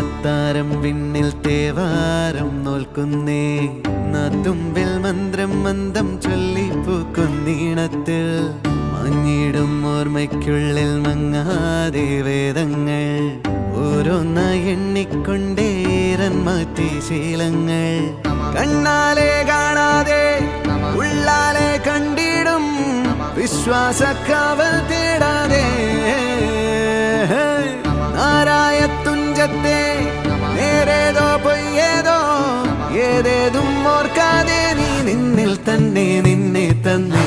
അത്താരം വിണ്ണിൽ തേവാരം നോൽക്കുന്നേ നാത്തുമ്പിൽ മന്ത്രം മന്ദം ചൊല്ലിപ്പൂക്കുന്നീണത്തിൽ മഞ്ഞിടും ഓർമ്മയ്ക്കുള്ളിൽ മങ്ങാതെ വേദങ്ങൾ ഓരോന്നായി എണ്ണിക്കൊണ്ടേരൻ മാറ്റി ശീലങ്ങൾ കണ്ണാലെ കാണാതെ ഉള്ളാലെ കണ്ടിടും വിശ്വാസക്കാവൽ തേടാതെ നാരായ തുഞ്ചത്തെ നേരേതോ പൊയ്യേതോ ഏതേതും ഓർക്കാതെ നീ നിന്നിൽ തന്നെ നിന്നെ തന്നെ